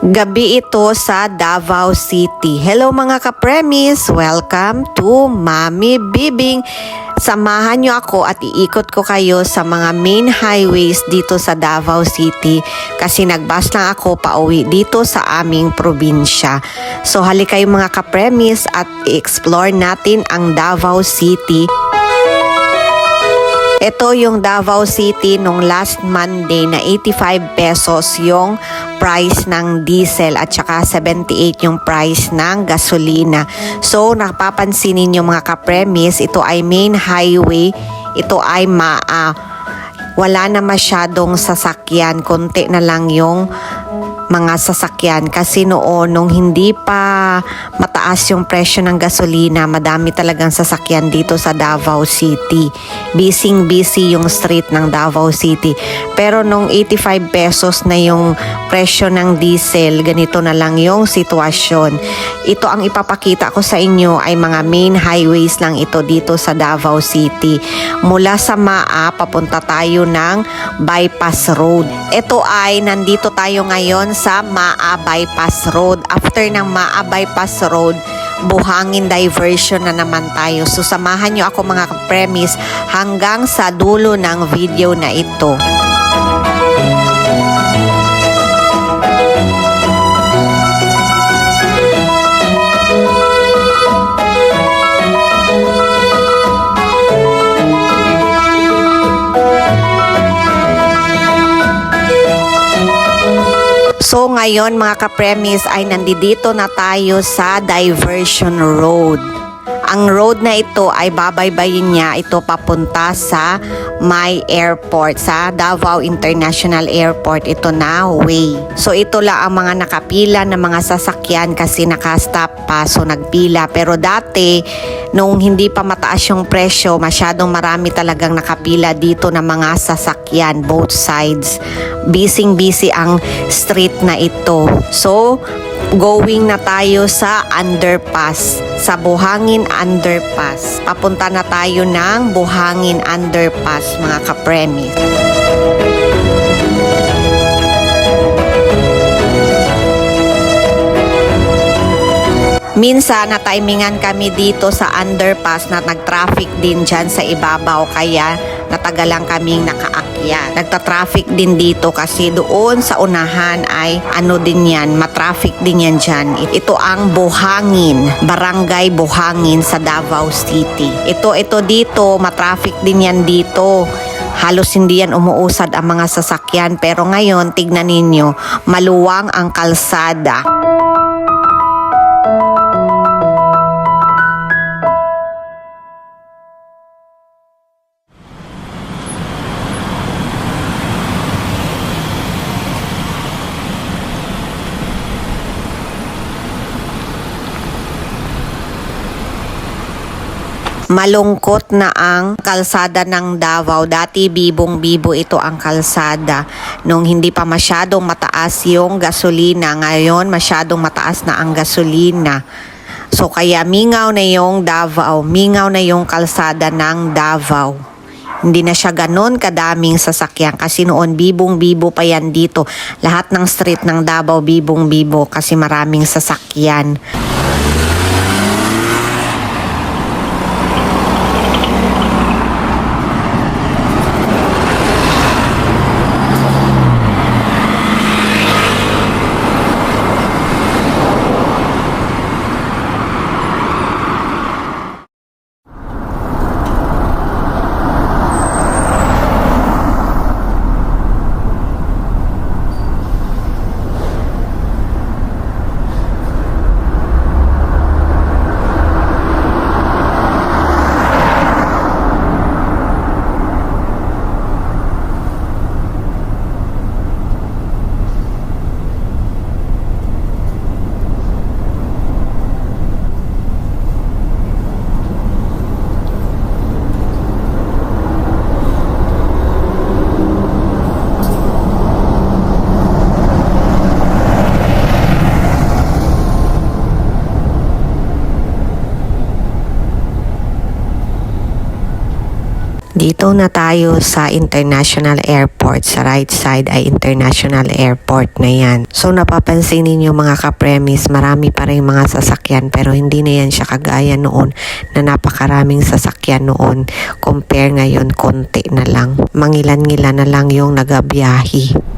Gabi ito sa Davao City. Hello mga ka-premis! Welcome to Mami Bibing! Samahan nyo ako at iikot ko kayo sa mga main highways dito sa Davao City kasi nagbus lang ako pauwi dito sa aming probinsya. So halika kayo mga ka-premis at i-explore natin ang Davao City. Ito yung Davao City nung last Monday na 85 pesos yung price ng diesel at saka 78 yung price ng gasolina. So napapansin ninyo mga ka-premis, ito ay main highway, ito ay wala na masyadong sasakyan, konti na lang yung mga sasakyan kasi noon nung hindi pa mataas yung presyo ng gasolina, madami talagang sasakyan dito sa Davao City. Busy yung street ng Davao City. Pero nung 85 pesos na yung presyo ng diesel, ganito na lang yung sitwasyon. Ito ang ipapakita ko sa inyo ay mga main highways lang ito dito sa Davao City. Mula sa papunta tayo ng Bypass Road. Ito ay nandito tayo ngayon sa Bypass Road. After ng Bypass Road, Buhangin diversion na naman tayo. So samahan nyo ako mga ka-premis hanggang sa dulo ng video na ito. So ngayon mga ka-premis ay nandito na tayo sa Diversion Road. Ang road na ito ay babaybayin niya ito papunta sa may airport, sa Davao International Airport. Ito na way. So ito lang ang mga nakapila na mga sasakyan kasi nakastop pa, so nagpila. Pero dati nung hindi pa mataas yung presyo, masyadong marami talagang nakapila dito na mga sasakyan, both sides. Busy ang street na ito. So going na tayo sa underpass, sa Buhangin Underpass. Papunta na tayo ng Buhangin Underpass mga ka-premis. Minsan na-timingan kami dito sa underpass na nag-traffic din dyan sa ibabaw kaya natagalan kaming nakaakyat. Nagta-traffic din dito kasi doon sa unahan ay din yan, matraffic din yan dyan. Ito ang Buhangin, Barangay Buhangin sa Davao City. Ito dito, matraffic din yan dito. Halos hindi yan umuusad ang mga sasakyan pero ngayon tignan ninyo, maluwang ang kalsada. Malungkot na ang kalsada ng Davao. Dati bibong-bibo ito ang kalsada. Nung hindi pa masyadong mataas yung gasolina, ngayon masyadong mataas na ang gasolina. So kaya mingaw na yung Davao, mingaw na yung kalsada ng Davao. Hindi na siya ganon kadaming sasakyan kasi noon bibong-bibo pa yan dito. Lahat ng street ng Davao bibong-bibo kasi maraming sasakyan. Nandito na tayo sa International Airport. Sa right side ay International Airport na yan. So napapansin ninyo mga ka-premise, marami pa rin mga sasakyan pero hindi na yan siya kagaya noon na napakaraming sasakyan noon. Compare ngayon, konti na lang. Mangilan-ngilan na lang yung nagabiyahe.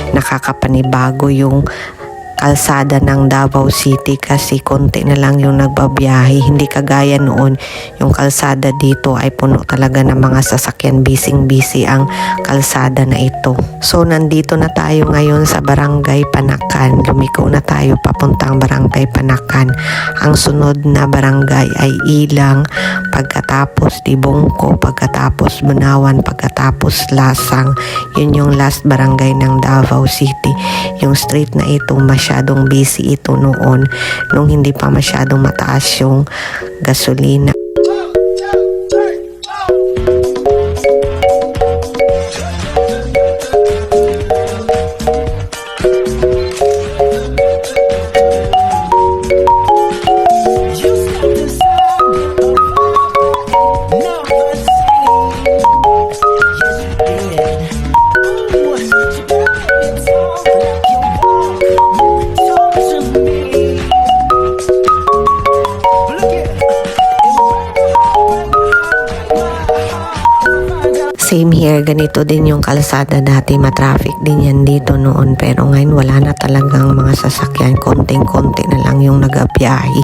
Nakakapanibago yung kalsada ng Davao City kasi konti na lang yung nagbabiyahe. Hindi kagaya noon, yung kalsada dito ay puno talaga ng mga sasakyan. Busy ang kalsada na ito. So nandito na tayo ngayon sa Barangay Panakan. Lumiko na tayo papuntang Barangay Panakan. Ang sunod na barangay ay Ilang, pagkatapos Dibongko, pagkatapos Bunawan, pagkatapos Lasang. Yun yung last barangay ng Davao City. Yung street na ito masyadong busy ito noon nung hindi pa masyadong mataas yung gasolina. Same here, ganito din yung kalsada dati, matraffic din yan dito noon pero ngayon wala na talagang mga sasakyan, konting-konti na lang yung nagabiyahe.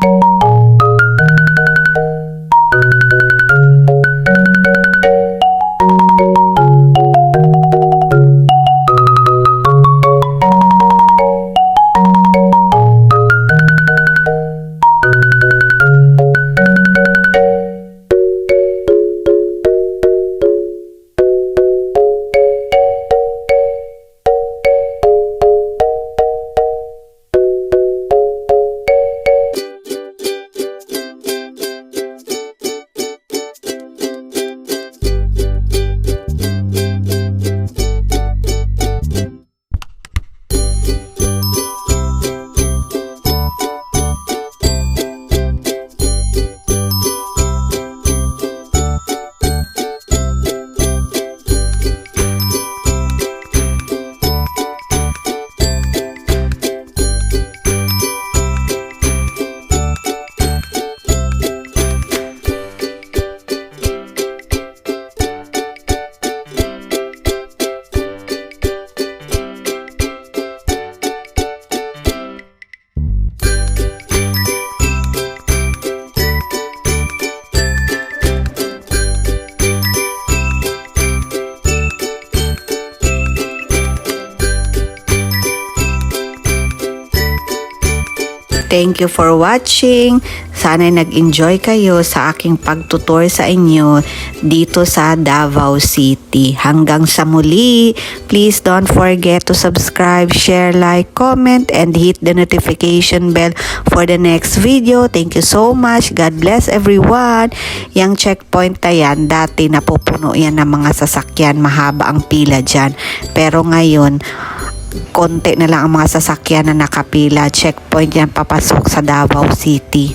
Thank you for watching. Sana nag-enjoy kayo sa aking pagtutur sa inyo dito sa Davao City. Hanggang sa muli, please don't forget to subscribe, share, like, comment, and hit the notification bell for the next video. Thank you so much. God bless everyone. Yang checkpoint na yan, dati napupuno yan ng mga sasakyan. Mahaba ang pila dyan. Pero ngayon, konti na lang ang mga sasakyan na nakapila. Checkpoint yan papasok sa Davao City.